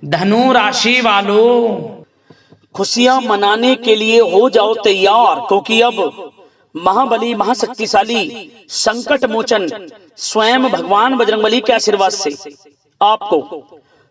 धनु राशि वालों, खुशियां मनाने के लिए हो जाओ तैयार, क्योंकि अब महाबली महाशक्तिशाली संकट मोचन स्वयं भगवान बजरंगबली के आशीर्वाद से आपको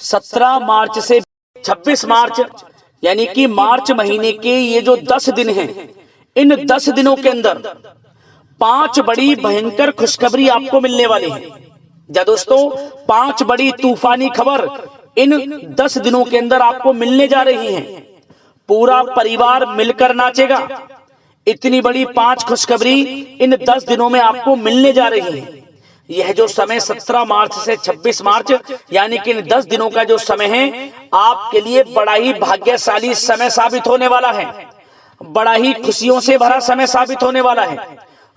17 मार्च से 26 मार्च यानी कि मार्च महीने के ये जो 10 दिन हैं, इन 10 दिनों के अंदर 5 बड़ी भयंकर खुशखबरी आपको मिलने वाली है। या दोस्तों, 5 बड़ी तूफानी खबर इन 10 दिनों के अंदर आपको मिलने जा रही हैं। पूरा परिवार मिलकर नाचेगा। इतनी बड़ी 5 खुशखबरी इन 10 दिनों में आपको मिलने जा रही है। यह जो समय 17 मार्च से 26 मार्च यानी कि इन 10 दिनों का जो समय है, आपके लिए बड़ा ही भाग्यशाली समय साबित होने वाला है। बड़ा ही खुशियों से भरा समय साबित होने वाला है,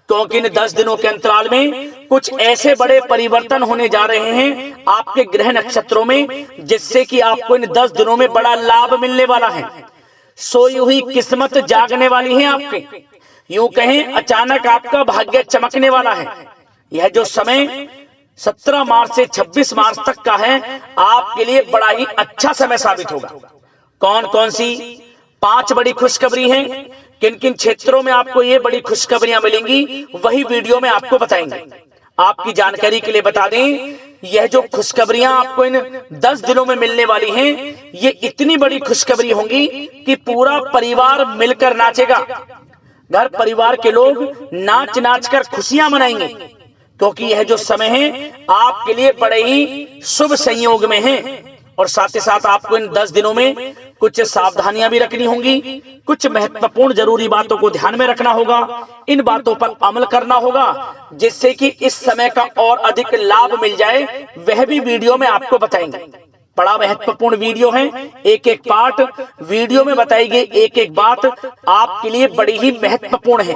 क्योंकि इन 10 दिनों के अंतराल में कुछ ऐसे बड़े परिवर्तन होने जा रहे हैं आपके ग्रह नक्षत्रों में, जिससे कि आपको इन 10 दिनों में बड़ा लाभ मिलने वाला है। सोई हुई किस्मत जागने वाली है आपके, यूं कहें अचानक आपका भाग्य चमकने वाला है। यह जो समय 17 मार्च से 26 मार्च तक का है, आपके लिए बड़ा ही अच्छा समय साबित होगा। कौन कौन सी 5 बड़ी खुशखबरी हैं, किन किन क्षेत्रों में आपको ये बड़ी खुशखबरियां मिलेंगी, वही वीडियो में आपको बताएंगे। आपकी जानकारी के लिए बता दें, यह जो खुशखबरियां आपको इन 10 दिनों में मिलने वाली हैं, ये इतनी बड़ी खुशखबरी होंगी कि पूरा परिवार मिलकर नाचेगा। घर परिवार के लोग नाच नाच कर खुशियां मनाएंगे, क्योंकि यह जो समय है आपके लिए बड़े ही शुभ संयोग में है। और साथ ही साथ आपको इन 10 दिनों में कुछ सावधानियां भी रखनी होंगी, कुछ महत्वपूर्ण जरूरी बातों को ध्यान में रखना होगा, इन बातों पर अमल करना होगा, जिससे कि इस समय का और अधिक लाभ मिल जाए, वह भी वीडियो में आपको बताएंगे। बड़ा महत्वपूर्ण वीडियो है, एक एक पार्ट वीडियो में बताई गई एक एक बात आपके लिए बड़ी ही महत्वपूर्ण है।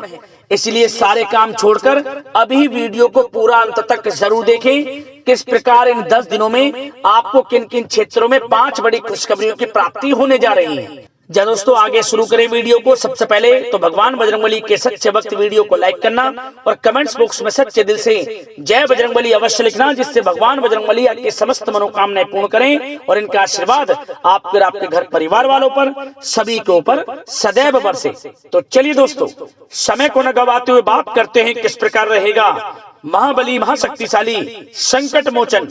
इसलिए सारे काम छोड़कर अभी वीडियो को पूरा अंत तक जरूर देखें, किस प्रकार इन 10 दिनों में आपको किन किन क्षेत्रों में 5 बड़ी खुशखबरियों की प्राप्ति होने जा रही है। जब दोस्तों आगे शुरू करें वीडियो को, सबसे पहले तो भगवान बजरंगबली के सच्चे भक्त वीडियो को लाइक करना और कमेंट्स बॉक्स में सच्चे दिल से जय बजरंगबली अवश्य लिखना, जिससे भगवान बजरंगबली आपकी समस्त मनोकामनाएं पूर्ण करें और इनका आशीर्वाद आपके और आपके घर परिवार वालों पर सभी के ऊपर सदैव बरसे। तो चलिए दोस्तों, समय को न गवाते हुए बात करते हैं किस प्रकार रहेगा महाबली महाशक्तिशाली संकट मोचन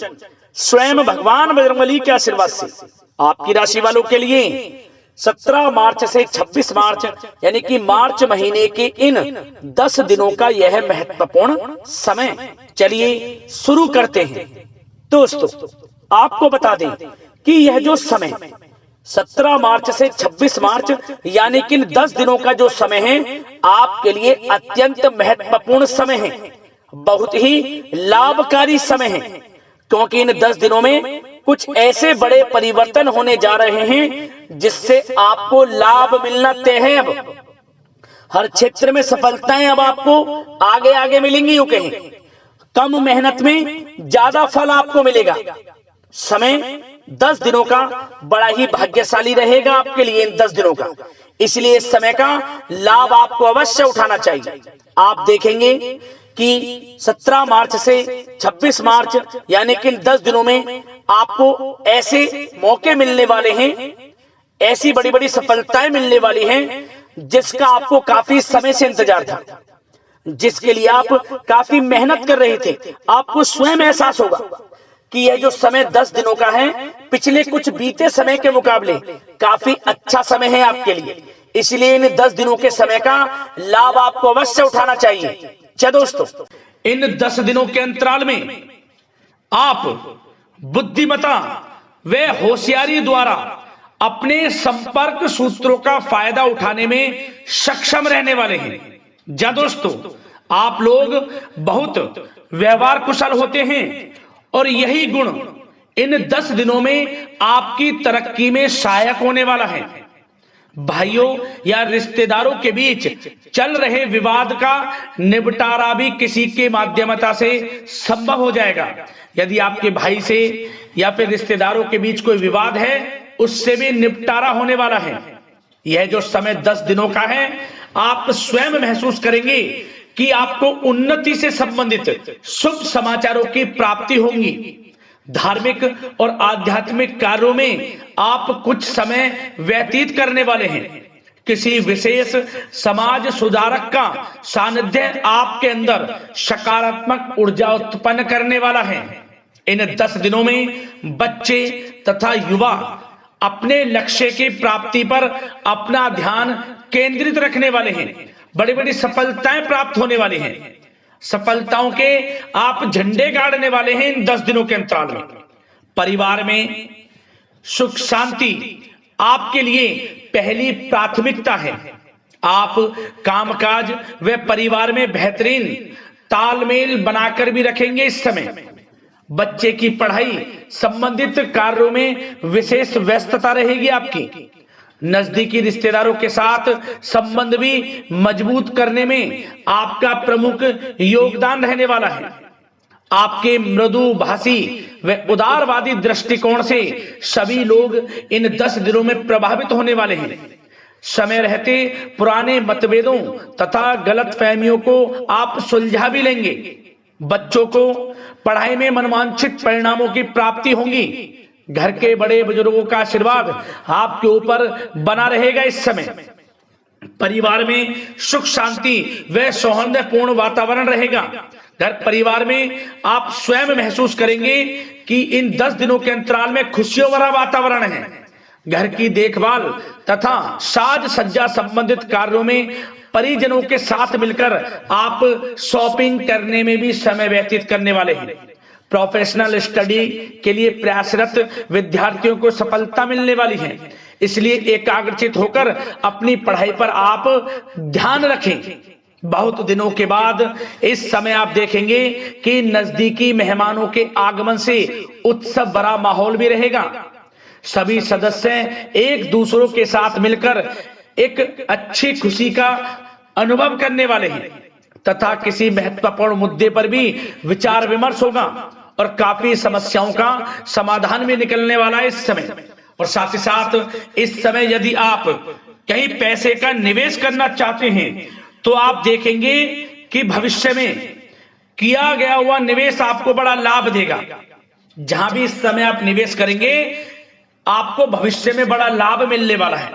स्वयं भगवान बजरंगबली के आशीर्वाद से आपकी राशि वालों के लिए 17 मार्च से 26 मार्च यानी कि मार्च महीने के इन 10 दिनों का यह महत्वपूर्ण समय। चलिए शुरू करते हैं। दोस्तों, आपको बता दें कि यह जो समय 17 मार्च से 26 मार्च यानी कि इन 10 दिनों का जो समय है, आपके लिए अत्यंत महत्वपूर्ण समय है, बहुत ही लाभकारी समय है, क्योंकि इन 10 दिनों में कुछ ऐसे बड़े परिवर्तन होने जा रहे हैं जिससे आपको लाभ मिलना तय है। अब हर क्षेत्र में सफलताएं अब आपको आगे आगे मिलेंगी। यूं कहें कम मेहनत में ज्यादा फल आपको मिलेगा। समय 10 दिनों का बड़ा ही भाग्यशाली रहेगा आपके लिए इन 10 दिनों का, इसलिए इस समय का लाभ आपको अवश्य उठाना चाहिए। आप देखेंगे कि 17 मार्च से 26 मार्च यानी कि 10 दिनों में आपको ऐसे मौके मिलने वाले हैं, ऐसी बड़ी बड़ी सफलताएं मिलने वाली हैं, जिसका आपको काफी समय से इंतजार था, जिसके लिए आप काफी मेहनत कर रहे थे। आपको स्वयं एहसास होगा कि यह जो समय 10 दिनों का है, पिछले कुछ बीते समय के मुकाबले काफी अच्छा समय है आपके लिए, इसलिए इन 10 दिनों के समय का लाभ आपको अवश्य उठाना चाहिए। चलो दोस्तों, इन 10 दिनों के अंतराल में आप बुद्धिमता व होशियारी द्वारा अपने संपर्क सूत्रों का फायदा उठाने में सक्षम रहने वाले हैं। जा दोस्तों, आप लोग बहुत व्यवहार कुशल होते हैं और यही गुण इन 10 दिनों में आपकी तरक्की में सहायक होने वाला है। भाइयों या रिश्तेदारों के बीच चल रहे विवाद का निपटारा भी किसी के माध्यमता से संभव हो जाएगा। यदि आपके भाई से या फिर रिश्तेदारों के बीच कोई विवाद है, उससे भी निपटारा होने वाला है। यह जो समय 10 दिनों का है, आप स्वयं महसूस करेंगे कि आपको उन्नति से संबंधित शुभ समाचारों की प्राप्ति होगी। धार्मिक और आध्यात्मिक कार्यों में आप कुछ समय व्यतीत करने वाले हैं। किसी विशेष समाज सुधारक का सानिध्य आपके अंदर सकारात्मक ऊर्जा उत्पन्न करने वाला है। इन 10 दिनों में बच्चे तथा युवा अपने लक्ष्य की प्राप्ति पर अपना ध्यान केंद्रित रखने वाले हैं। बड़ी बड़ी सफलताएं प्राप्त होने वाली हैं। सफलताओं के आप झंडे गाड़ने वाले हैं इन 10 दिनों के अंतराल में। परिवार में सुख शांति आपके लिए पहली प्राथमिकता है। आप कामकाज व परिवार में बेहतरीन तालमेल बनाकर भी रखेंगे। इस समय बच्चे की पढ़ाई संबंधित कार्यों में विशेष व्यस्तता रहेगी आपकी। नजदीकी रिश्तेदारों के साथ संबंध भी मजबूत करने में आपका प्रमुख योगदान रहने वाला है। आपके मृदुभाषी व उदारवादी दृष्टिकोण से सभी लोग इन 10 दिनों में प्रभावित होने वाले हैं। समय रहते पुराने मतभेदों तथा गलतफहमियों को आप सुलझा भी लेंगे। बच्चों को पढ़ाई में मनवांछित परिणामों की प्राप्ति होगी। घर के बड़े बुजुर्गों का आशीर्वाद आपके ऊपर बना रहेगा। इस समय परिवार में सुख शांति व सौहार्दपूर्ण वातावरण रहेगा। घर परिवार में आप स्वयं महसूस करेंगे कि इन 10 दिनों के अंतराल में खुशियों भरा वातावरण है। घर की देखभाल तथा साज सज्जा संबंधित कार्यों में परिजनों के साथ मिलकर आप शॉपिंग करने में भी समय व्यतीत करने वाले हैं। प्रोफेशनल स्टडी के लिए प्रयासरत विद्यार्थियों को सफलता मिलने वाली है। इसलिए एकाग्रचित होकर अपनी पढ़ाई पर आप ध्यान रखें। बहुत दिनों के बाद इस समय आप देखेंगे कि नजदीकी मेहमानों के आगमन से उत्सव भरा माहौल भी रहेगा। सभी सदस्य एक दूसरों के साथ मिलकर एक अच्छी खुशी का अनुभव करने वाले हैं तथा किसी महत्वपूर्ण मुद्दे पर भी विचार विमर्श होगा और काफी समस्याओं का समाधान भी निकलने वाला है इस समय। और साथ ही साथ इस समय यदि आप कहीं पैसे का निवेश करना चाहते हैं तो आप देखेंगे कि भविष्य में किया गया हुआ निवेश आपको बड़ा लाभ देगा। जहां भी इस समय आप निवेश करेंगे आपको भविष्य में बड़ा लाभ मिलने वाला है,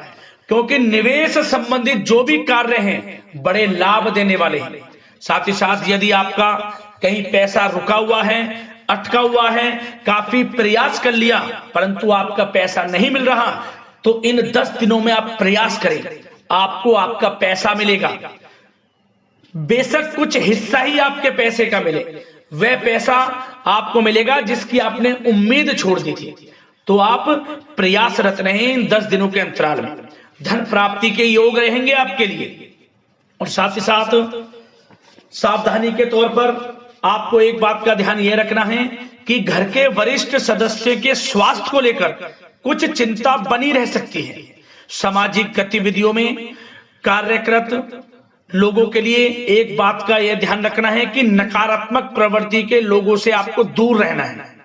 क्योंकि निवेश संबंधित जो भी कार्य हैं बड़े लाभ देने वाले हैं। साथ ही साथ यदि आपका कहीं पैसा रुका हुआ है, अटका हुआ है, काफी प्रयास कर लिया परंतु आपका पैसा नहीं मिल रहा, तो इन 10 दिनों में आप प्रयास करें, आपको आपका पैसा मिलेगा। बेशक कुछ हिस्सा ही आपके पैसे का मिले, वह पैसा आपको मिलेगा जिसकी आपने उम्मीद छोड़ दी थी। तो आप प्रयासरत रहें इन 10 दिनों के अंतराल में। धन प्राप्ति के योग रहेंगे आपके लिए। और साथ ही साथ सावधानी के तौर पर आपको एक बात का ध्यान यह रखना है कि घर के वरिष्ठ सदस्य के स्वास्थ्य को लेकर कुछ चिंता बनी रह सकती है। सामाजिक गतिविधियों में कार्यरत लोगों के लिए एक बात का यह ध्यान रखना है कि नकारात्मक प्रवृत्ति के लोगों से आपको दूर रहना है।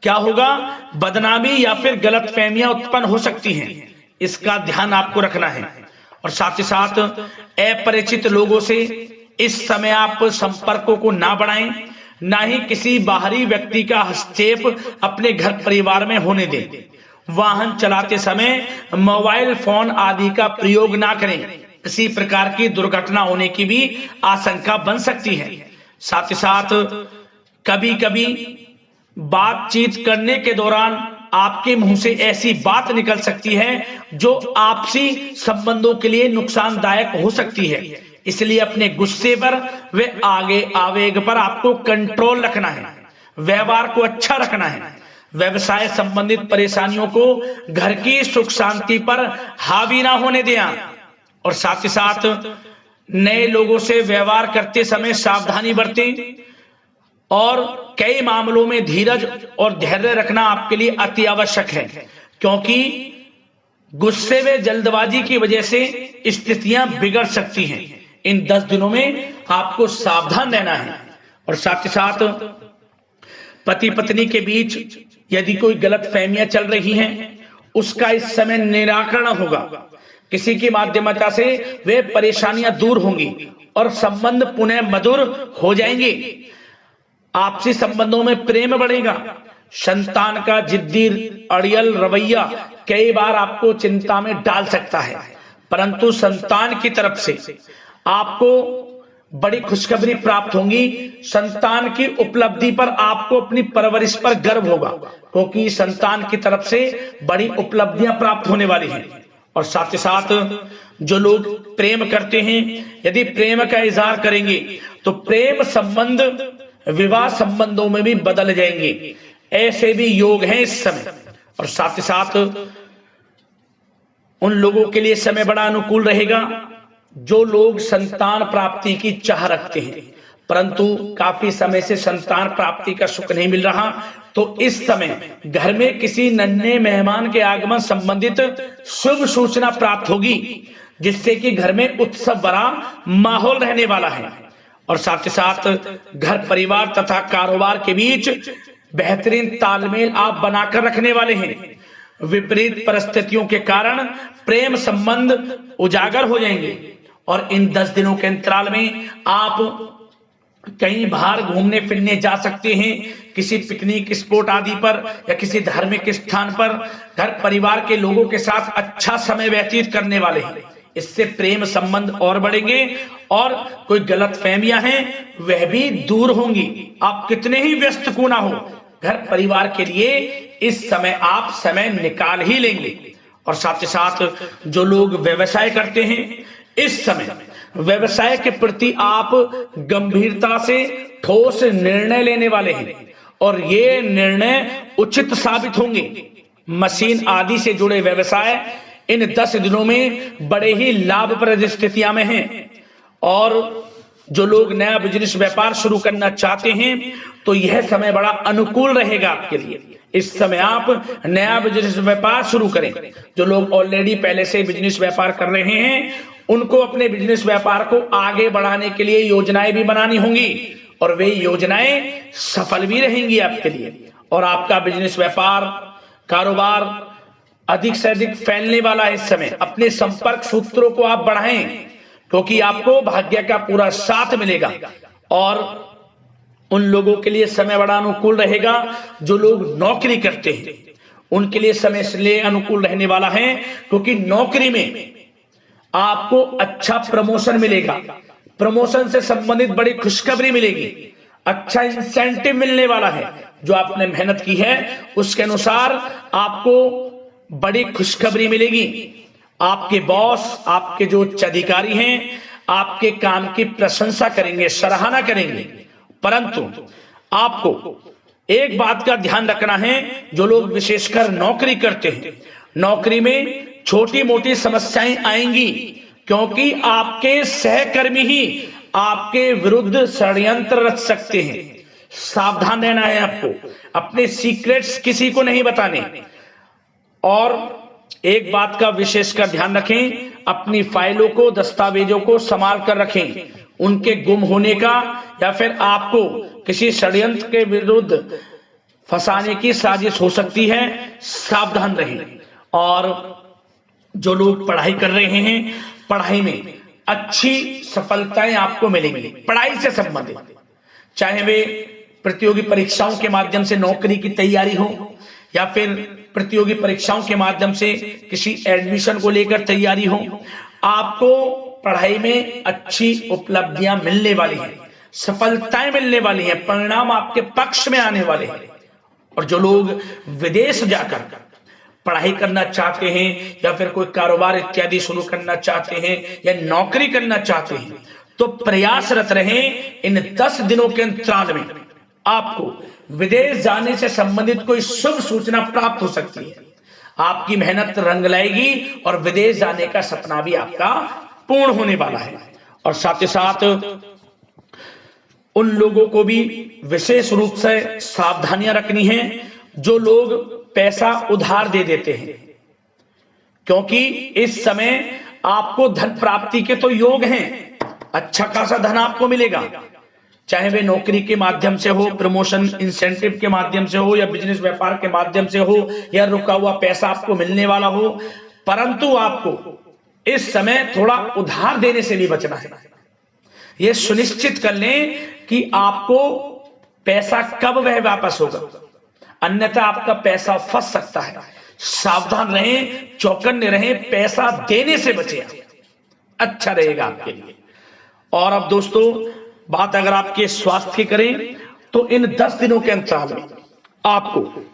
क्या होगा, बदनामी या फिर गलतफहमियां उत्पन्न हो सकती हैं, इसका ध्यान आपको रखना है। और साथ ही साथ अपरिचित लोगों से इस समय आप संपर्कों को ना बढ़ाएं, ना ही किसी बाहरी व्यक्ति का हस्तक्षेप अपने घर परिवार में होने दें। वाहन चलाते समय मोबाइल फोन आदि का प्रयोग ना करें, किसी प्रकार की दुर्घटना होने की भी आशंका बन सकती है। साथ ही साथ कभी कभी बातचीत करने के दौरान आपके मुंह से ऐसी बात निकल सकती है जो आपसी संबंधों के लिए नुकसानदायक हो सकती है। इसलिए अपने गुस्से पर व आगे आवेग पर आपको कंट्रोल रखना है, व्यवहार को अच्छा रखना है। व्यवसाय संबंधित परेशानियों को घर की सुख शांति पर हावी ना होने दें। और साथ ही साथ नए लोगों से व्यवहार करते समय सावधानी बरतें और कई मामलों में धीरज और धैर्य रखना आपके लिए अति आवश्यक है, क्योंकि गुस्से व जल्दबाजी की वजह से स्थितियां बिगड़ सकती हैं। इन 10 दिनों में आपको सावधान रहना है। और साथ ही साथ पति पत्नी के बीच यदि कोई गलतफहमियां चल रही हैं उसका इस समय निराकरण होगा। किसी की माध्यमता से वे परेशानियां दूर होंगी और संबंध पुनः मधुर हो जाएंगे। आपसी संबंधों में प्रेम बढ़ेगा। संतान का जिद्दी अड़ियल रवैया कई बार आपको चिंता में डाल सकता है, परंतु संतान की तरफ से आपको बड़ी खुशखबरी प्राप्त होगी। संतान की उपलब्धि पर आपको अपनी परवरिश पर गर्व होगा, क्योंकि संतान की तरफ से बड़ी उपलब्धियां प्राप्त होने वाली हैं। और साथ ही साथ जो लोग प्रेम करते हैं, यदि प्रेम का इजहार करेंगे तो प्रेम संबंध विवाह संबंधों में भी बदल जाएंगे, ऐसे भी योग हैं इस समय। और साथ ही साथ उन लोगों के लिए समय बड़ा अनुकूल रहेगा जो लोग संतान प्राप्ति की चाह रखते हैं, परंतु काफी समय से संतान प्राप्ति का सुख नहीं मिल रहा, तो इस समय घर में किसी नन्हे मेहमान के आगमन संबंधित शुभ सूचना प्राप्त होगी, जिससे कि घर में उत्सव भरा माहौल रहने वाला है। और साथ ही साथ घर परिवार तथा कारोबार के बीच बेहतरीन तालमेल आप बनाकर रखने वाले हैं। विपरीत परिस्थितियों के कारण प्रेम संबंध उजागर हो जाएंगे और इन 10 दिनों के अंतराल में आप कहीं बाहर घूमने फिरने जा सकते हैं, किसी पिकनिक स्पॉट आदि पर या किसी धार्मिक स्थान पर घर परिवार के लोगों के साथ अच्छा समय व्यतीत करने वाले हैं। इससे प्रेम संबंध और बढ़ेंगे और कोई गलतफहमियां हैं वह भी दूर होंगी। आप कितने ही व्यस्त क्यों ना हो, घर परिवार के लिए इस समय आप समय निकाल ही लेंगे। और साथ ही साथ जो लोग व्यवसाय करते हैं, इस समय व्यवसाय के प्रति आप गंभीरता से ठोस निर्णय लेने वाले हैं और ये निर्णय उचित साबित होंगे। मशीन आदि से जुड़े व्यवसाय इन 10 दिनों में बड़े ही लाभप्रद स्थितियां में हैं। और जो लोग नया बिजनेस व्यापार शुरू करना चाहते हैं तो यह समय बड़ा अनुकूल रहेगा आपके लिए। इस समय आप नया बिजनेस व्यापार शुरू करें। जो लोग ऑलरेडी पहले से बिजनेस व्यापार कर रहे हैं उनको अपने बिजनेस व्यापार को आगे बढ़ाने के लिए योजनाएं भी बनानी होंगी और वे योजनाएं सफल भी रहेंगी आपके लिए। और आपका बिजनेस व्यापार कारोबार अधिक से अधिक फैलने वाला है इस समय। अपने संपर्क सूत्रों को आप बढ़ाएं, क्योंकि आपको भाग्य का पूरा साथ मिलेगा। और उन लोगों के लिए समय बड़ा अनुकूल रहेगा जो लोग नौकरी करते हैं, उनके लिए समय इसलिए अनुकूल रहने वाला है क्योंकि नौकरी में आपको अच्छा प्रमोशन मिलेगा, प्रमोशन से संबंधित बड़ी खुशखबरी मिलेगी, अच्छा इंसेंटिव मिलने वाला है। जो आपने मेहनत की है उसके अनुसार आपको बड़ी खुशखबरी मिलेगी। आपके बॉस, आपके जो उच्च अधिकारी हैं, आपके काम की प्रशंसा करेंगे, सराहना करेंगे। परंतु आपको एक बात का ध्यान रखना है, जो लोग विशेषकर नौकरी करते हैं, नौकरी में छोटी मोटी समस्याएं आएंगी, क्योंकि आपके सहकर्मी ही आपके विरुद्ध षड्यंत्र रच सकते हैं। सावधान रहना है आपको, अपने सीक्रेट्स किसी को नहीं बताने। और एक बात का विशेषकर ध्यान रखें, अपनी फाइलों को, दस्तावेजों को संभाल कर रखें। उनके गुम होने का या फिर आपको किसी षड्यंत्र के विरुद्ध फंसाने की साजिश हो सकती है, सावधान रहें। और जो लोग पढ़ाई कर रहे हैं, पढ़ाई में अच्छी सफलताएं आपको मिलेंगी। पढ़ाई से संबंधित, चाहे वे प्रतियोगी परीक्षाओं के माध्यम से नौकरी की तैयारी हो या फिर प्रतियोगी परीक्षाओं के माध्यम से किसी एडमिशन को लेकर तैयारी हो, आपको पढ़ाई में अच्छी उपलब्धियां मिलने वाली हैं, सफलताएं मिलने वाली हैं, परिणाम आपके पक्ष में आने वाले हैं। और जो लोग विदेश जाकर पढ़ाई करना चाहते हैं या फिर कोई कारोबार इत्यादि शुरू करना चाहते हैं या नौकरी करना चाहते हैं, तो प्रयासरत रहें। इन 10 दिनों के अंतराल में आपको विदेश जाने से संबंधित कोई शुभ सूचना प्राप्त हो सकती है। आपकी मेहनत रंग लाएगी और विदेश जाने का सपना भी आपका पूर्ण होने वाला है। और साथ ही साथ उन लोगों को भी विशेष रूप से सावधानियां रखनी है जो लोग पैसा उधार दे देते हैं, क्योंकि इस समय आपको धन प्राप्ति के तो योग हैं, अच्छा खासा धन आपको मिलेगा, चाहे वे नौकरी के माध्यम से हो, प्रमोशन इंसेंटिव के माध्यम से हो या बिजनेस व्यापार के माध्यम से हो या रुका हुआ पैसा आपको मिलने वाला हो। परंतु आपको इस समय थोड़ा उधार देने से भी बचना है। यह सुनिश्चित कर लें कि आपको पैसा कब वह वापस होगा। अन्यथा आपका पैसा फंस सकता है। सावधान रहें, चौकन्ने रहें, पैसा देने से बचें, अच्छा रहेगा आपके लिए। और अब दोस्तों बात अगर आपके स्वास्थ्य की करें तो इन 10 दिनों के अंतराल में आपको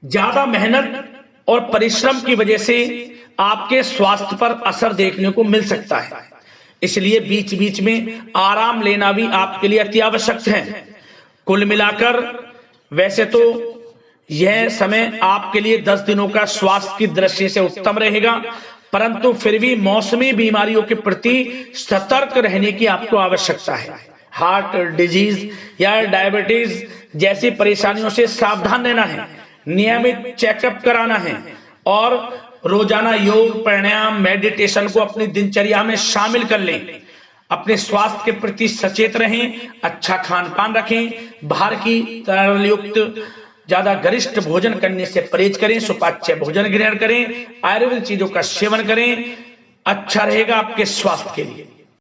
ज्यादा मेहनत और परिश्रम की वजह से आपके स्वास्थ्य पर असर देखने को मिल सकता है, इसलिए बीच बीच में आराम लेना भी आपके लिए अति आवश्यक है। कुल मिलाकर वैसे तो यह समय आपके लिए 10 दिनों का स्वास्थ्य की दृष्टि से उत्तम रहेगा, परंतु फिर भी मौसमी बीमारियों के प्रति सतर्क रहने की आपको आवश्यकता है। हार्ट डिजीज या डायबिटीज जैसी परेशानियों से सावधान रहना है, नियमित चेकअप कराना है और रोजाना योग, प्राणायाम, मेडिटेशन को अपनी दिनचर्या में शामिल कर लें। अपने स्वास्थ्य के प्रति सचेत रहें, अच्छा खान पान रखें, बाहर की तरल युक्त ज्यादा गरिष्ठ भोजन करने से परहेज करें, सुपाच्य भोजन ग्रहण करें, आयुर्वेदिक चीजों का सेवन करें, अच्छा रहेगा आपके स्वास्थ्य के लिए।